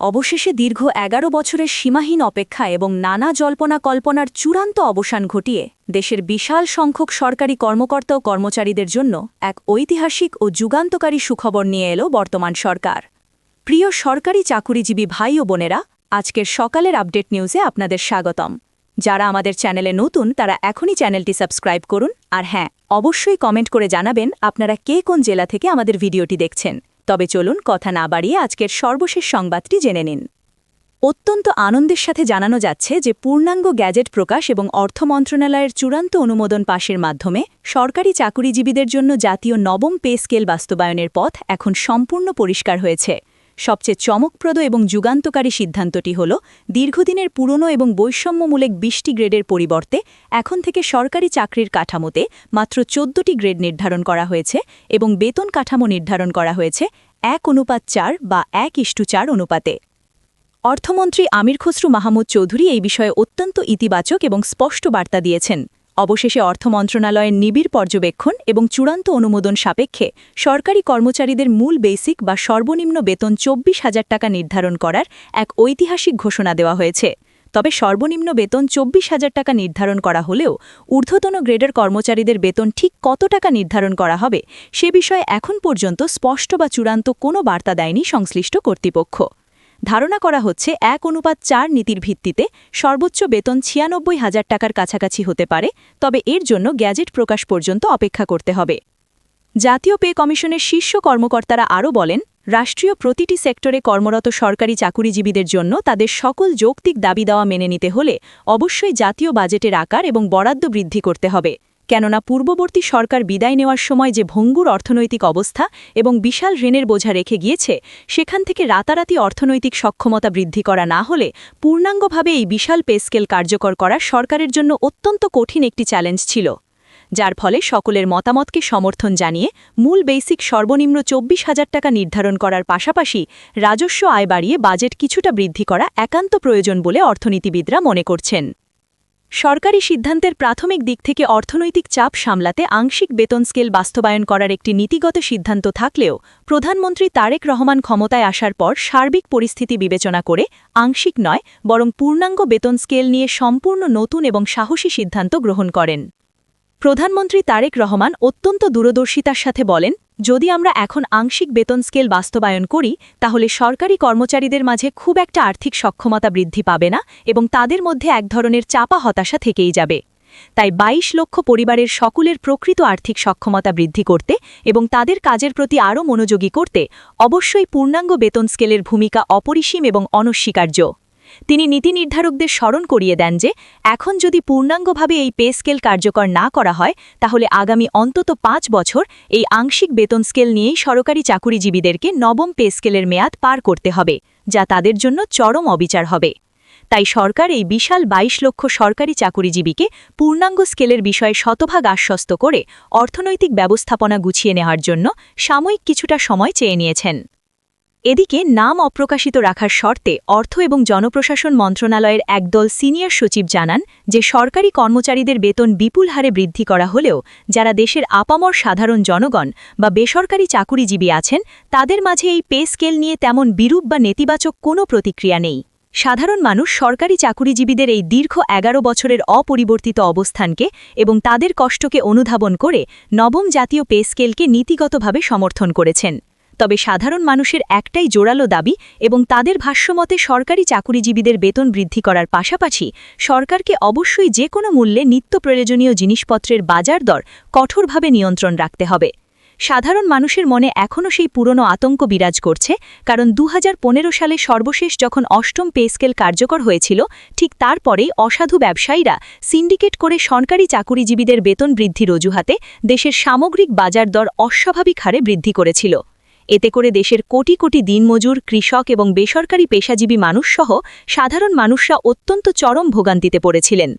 অবশেষে দীর্ঘ ১১ বছরের সীমাহীন অপেক্ষা এবং নানা জল্পনা কল্পনার চূড়ান্ত অবসান ঘটিয়ে দেশের বিশাল সংখ্যক সরকারি কর্মকর্তা ও কর্মচারীদের জন্য এক ঐতিহাসিক ও যুগান্তকারী সুখবর নিয়ে এলো বর্তমান সরকার। প্রিয় সরকারি চাকুরিজীবী ভাই ও বোনেরা, আজকের সকালের আপডেট নিউজে আপনাদের স্বাগতম। যারা আমাদের চ্যানেলে নতুন তারা এখনই চ্যানেলটি সাবস্ক্রাইব করুন, আর হ্যাঁ, অবশ্যই কমেন্ট করে জানাবেন আপনারা কে কোন জেলা থেকে আমাদের ভিডিওটি দেখছেন। তবে চলুন কথা না বাড়িয়ে আজকের সর্বশেষ সংবাদটি জেনে নিন। অত্যন্ত আনন্দের সাথে জানানো যাচ্ছে যে পূর্ণাঙ্গ গ্যাজেট প্রকাশ এবং অর্থ মন্ত্রণালয়ের চূড়ান্ত অনুমোদন পাশের মাধ্যমে সরকারি চাকুরিজীবীদের জন্য জাতীয় নবম পে স্কেল বাস্তবায়নের পথ এখন সম্পূর্ণ পরিষ্কার হয়েছে। সবচেয়ে চমকপ্রদ এবং যুগান্তকারী সিদ্ধান্তটি হল দীর্ঘদিনের পুরনো এবং বৈষম্যমূলক ২০টি গ্রেডের পরিবর্তে এখন থেকে সরকারি চাকরির কাঠামোতে মাত্র ১৪টি গ্রেড নির্ধারণ করা হয়েছে এবং বেতন কাঠামো নির্ধারণ করা হয়েছে ১:৪ বা ১:৪ অনুপাতে। অর্থমন্ত্রী আমির খসরু মাহমুদ চৌধুরী এই বিষয়ে অত্যন্ত ইতিবাচক এবং স্পষ্ট বার্তা দিয়েছেন। অবশেষে অর্থ মন্ত্রণালয়ের নিবিড় পর্যবেক্ষণ এবং চূড়ান্ত অনুমোদন সাপেক্ষে সরকারি কর্মচারীদের মূল বেসিক বা সর্বনিম্ন বেতন ২৪,০০০ টাকা নির্ধারণ করার এক ঐতিহাসিক ঘোষণা দেওয়া হয়েছে। তবে সর্বনিম্ন বেতন ২৪,০০০ টাকা নির্ধারণ করা হলেও ঊর্ধ্বতন গ্রেডের কর্মচারীদের বেতন ঠিক কত টাকা নির্ধারণ করা হবে সে বিষয়ে এখন পর্যন্ত স্পষ্ট বা চূড়ান্ত কোনো বার্তা দেয়নি সংশ্লিষ্ট কর্তৃপক্ষ। ধারণা করা হচ্ছে ১:৪ নীতির ভিত্তিতে সর্বোচ্চ বেতন ৯৬,০০০ টাকার কাছাকাছি হতে পারে, তবে এর জন্য গ্যাজেট প্রকাশ পর্যন্ত অপেক্ষা করতে হবে। জাতীয় পে কমিশনের শীর্ষ কর্মকর্তারা আরও বলেন, রাষ্ট্রীয় প্রতিটি সেক্টরে কর্মরত সরকারি চাকুরিজীবীদের জন্য তাদের সকল যৌক্তিক দাবি দেওয়া মেনে নিতে হলে অবশ্যই জাতীয় বাজেটের আকার এবং বরাদ্দ বৃদ্ধি করতে হবে। কেননা পূর্ববর্তী সরকার বিদায় নেওয়ার সময় যে ভঙ্গুর অর্থনৈতিক অবস্থা এবং বিশাল ঋণের বোঝা রেখে গিয়েছে, সেখান থেকে রাতারাতি অর্থনৈতিক সক্ষমতা বৃদ্ধি করা না হলে পূর্ণাঙ্গভাবে এই বিশাল পে স্কেল কার্যকর করা সরকারের জন্য অত্যন্ত কঠিন একটি চ্যালেঞ্জ ছিল। যার ফলে সকলের মতামতকে সমর্থন জানিয়ে মূল বেসিক সর্বনিম্ন ২৪,০০০ টাকা নির্ধারণ করার পাশাপাশি রাজস্ব আয় বাড়িয়ে বাজেট কিছুটা বৃদ্ধি করা একান্ত প্রয়োজন বলে অর্থনীতিবিদরা মনে করছেন। সরকারি সিদ্ধান্তের প্রাথমিক দিক থেকে অর্থনৈতিক চাপ সামলাতে আংশিক বেতন স্কেল বাস্তবায়ন করার একটি নীতিগত সিদ্ধান্ত থাকলেও প্রধানমন্ত্রী তারেক রহমান ক্ষমতায় আসার পর সার্বিক পরিস্থিতি বিবেচনা করে আংশিক নয় বরং পূর্ণাঙ্গ বেতন স্কেল নিয়ে সম্পূর্ণ নতুন এবং সাহসী সিদ্ধান্ত গ্রহণ করেন। প্রধানমন্ত্রী তারেক রহমান অত্যন্ত দূরদর্শিতার সাথে বলেন, যদি আমরা এখন আংশিক বেতন স্কেল বাস্তবায়ন করি তাহলে সরকারি কর্মচারীদের মাঝে খুব একটা আর্থিক সক্ষমতা বৃদ্ধি পাবে না এবং তাদের মধ্যে এক ধরনের চাপা হতাশা থেকেই যাবে। তাই ২২ লক্ষ পরিবারের সকলের প্রকৃত আর্থিক সক্ষমতা বৃদ্ধি করতে এবং তাদের কাজের প্রতি আরও মনোযোগী করতে অবশ্যই পূর্ণাঙ্গ বেতন স্কেলের ভূমিকা অপরিসীম এবং অনস্বীকার্য। তিনি নীতি নির্ধারকদের স্মরণ করিয়ে দেন যে এখন যদি পূর্ণাঙ্গভাবে এই পে স্কেল কার্যকর না করা হয় তাহলে আগামী অন্তত ৫ বছর এই আংশিক বেতন স্কেল নিয়েই সরকারি চাকুরিজীবীদেরকে নবম পে স্কেলের মেয়াদ পার করতে হবে, যা তাদের জন্য চরম অবিচার হবে। তাই সরকার এই বিশাল ২২ লক্ষ সরকারি চাকুরিজীবীকে পূর্ণাঙ্গ স্কেলের বিষয়ে শতভাগ আশ্বস্ত করে অর্থনৈতিক ব্যবস্থাপনা গুছিয়ে নেওয়ার জন্য সাময়িক কিছুটা সময় চেয়ে নিয়েছেন। এদিকে নাম অপ্রকাশিত রাখার শর্তে অর্থ এবং জনপ্রশাসন মন্ত্রণালয়ের একদল সিনিয়র সচিব জানান যে সরকারি কর্মচারীদের বেতন বিপুল হারে বৃদ্ধি করা হলেও যারা দেশের আপামর সাধারণ জনগণ বা বেসরকারি চাকুরিজীবী আছেন তাদের মাঝে এই পে স্কেল নিয়ে তেমন বিরূপ বা নেতিবাচক কোনো প্রতিক্রিয়া নেই। সাধারণ মানুষ সরকারি চাকুরিজীবীদের এই দীর্ঘ ১১ বছরের অপরিবর্তিত অবস্থানকে এবং তাদের কষ্টকে অনুধাবন করে নবম জাতীয় পে স্কেলকে নীতিগতভাবে সমর্থন করেছেন। তবে সাধারণ মানুষের একটাই জোরালো দাবি এবং তাদের ভাষ্যমতে সরকারি চাকুরিজীবীদের বেতন বৃদ্ধি করার পাশাপাশি সরকারকে অবশ্যই যে কোনো মূল্যে নিত্য প্রয়োজনীয় জিনিসপত্রের বাজার দর কঠোরভাবে নিয়ন্ত্রণ রাখতে হবে। সাধারণ মানুষের মনে এখনও সেই পুরনো আতঙ্ক বিরাজ করছে, কারণ ২০১৫ সালে সর্বশেষ যখন অষ্টম পে স্কেল কার্যকর হয়েছিল ঠিক তারপরেই অসাধু ব্যবসায়ীরা সিন্ডিকেট করে সরকারি চাকুরিজীবীদের বেতন বৃদ্ধির অজুহাতে দেশের সামগ্রিক বাজার দর অস্বাভাবিক হারে বৃদ্ধি করেছিল। এতে করে দেশের কোটি কোটি দিনমজুর, কৃষক এবং বেসরকারি পেশাজীবী মানুষসহ সাধারণ মানুষরা অত্যন্ত চরম ভোগান্তিতে পড়েছিলেন।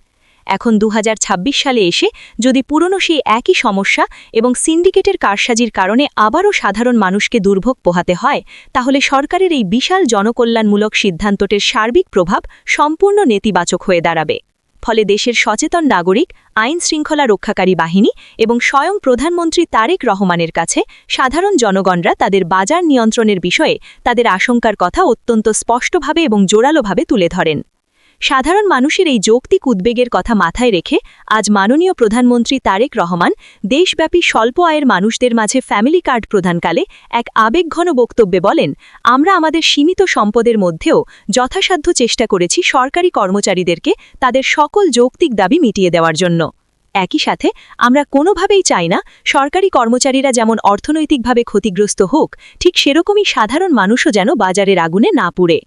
এখন ২০২৬ সালে এসে যদি পুরনো সেই একই সমস্যা এবং সিন্ডিকেটের কারসাজির কারণে আবারও সাধারণ মানুষকে দুর্ভোগ পোহাতে হয়, তাহলে সরকারের এই বিশাল জনকল্যাণমূলক সিদ্ধান্তটির সার্বিক প্রভাব সম্পূর্ণ নেতিবাচক হয়ে দাঁড়াবে। ফলে দেশের সচেতন নাগরিক, আইন শৃঙ্খলা রক্ষাকারী বাহিনী এবং স্বয়ং প্রধানমন্ত্রী তারেক রহমানের কাছে সাধারণ জনগণরা তাদের বাজার নিয়ন্ত্রণের বিষয়ে তাদের আশঙ্কার কথা অত্যন্ত স্পষ্টভাবে এবং জোরালোভাবে তুলে ধরেন। সাধারণ মানুষের এই যৌক্তিক উদ্বেগের কথা মাথায় রেখে আজ মাননীয় প্রধানমন্ত্রী তারেক রহমান দেশব্যাপী স্বল্প আয়ের মানুষদের মাঝে ফ্যামিলি কার্ড প্রদানকালে এক আবেগঘন বক্তব্যে বলেন, আমরা আমাদের সীমিত সম্পদের মধ্যেও যথাসাধ্য চেষ্টা করেছি সরকারি কর্মচারীদেরকে তাদের সকল যৌক্তিক দাবি মিটিয়ে দেওয়ার জন্য। একই সাথে আমরা কোনোভাবেই চাই না সরকারি কর্মচারীরা যেমন অর্থনৈতিকভাবে ক্ষতিগ্রস্ত হোক, ঠিক সেরকমই সাধারণ মানুষও যেন বাজারের আগুনে না পুড়ে।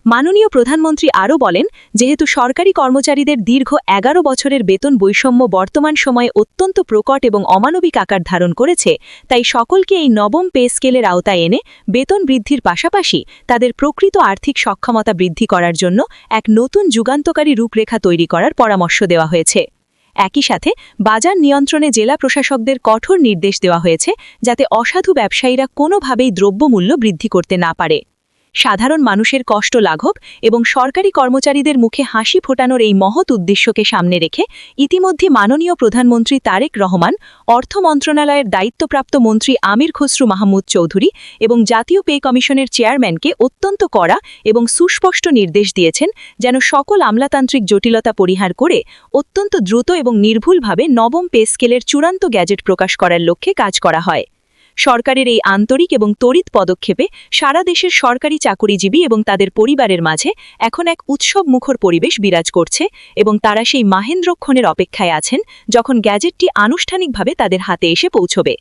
মাননীয় প্রধানমন্ত্রী আরও বলেন, যেহেতু সরকারি কর্মচারীদের দীর্ঘ ১১ বছরের বেতন বৈষম্য বর্তমান সময়ে অত্যন্ত প্রকট এবং অমানবিক আকার ধারণ করেছে, তাই সকলকে এই নবম পে স্কেলের আওতায় এনে বেতন বৃদ্ধির পাশাপাশি তাদের প্রকৃত আর্থিক সক্ষমতা বৃদ্ধি করার জন্য এক নতুন যুগান্তকারী রূপরেখা তৈরি করার পরামর্শ দেওয়া হয়েছে। একই সাথে বাজার নিয়ন্ত্রণে জেলা প্রশাসকদের কঠোর নির্দেশ দেওয়া হয়েছে, যাতে অসাধু ব্যবসায়ীরা কোনোভাবেই দ্রব্যমূল্য বৃদ্ধি করতে না পারে। সাধারণ মানুষের কষ্ট লাঘব এবং সরকারি কর্মচারীদের মুখে হাসি ফোটানোর এই মহৎ উদ্দেশ্যকে সামনে রেখে ইতিমধ্যে মাননীয় প্রধানমন্ত্রী তারেক রহমান, অর্থ মন্ত্রণালয়ের দায়িত্বপ্রাপ্ত মন্ত্রী আমির খসরু মাহমুদ চৌধুরী এবং জাতীয় পে কমিশনের চেয়ারম্যানকে অত্যন্ত কড়া এবং সুস্পষ্ট নির্দেশ দিয়েছেন, যেন সকল আমলাতান্ত্রিক জটিলতা পরিহার করে অত্যন্ত দ্রুত এবং নির্ভুলভাবে নবম পে স্কেলের চূড়ান্ত গ্যাজেট প্রকাশ করার লক্ষ্যে কাজ করা হয়। সরকারের এই আন্তরিক এবং তড়িৎ পদক্ষেপে সারা দেশের সরকারি চাকুরিজীবী এবং তাদের পরিবারের মাঝে এখন এক উৎসবমুখর পরিবেশ বিরাজ করছে এবং তারা সেই মাহেন্দ্রক্ষণের অপেক্ষায় আছেন, যখন গ্যাজেটটি আনুষ্ঠানিকভাবে তাদের হাতে এসে পৌঁছবে।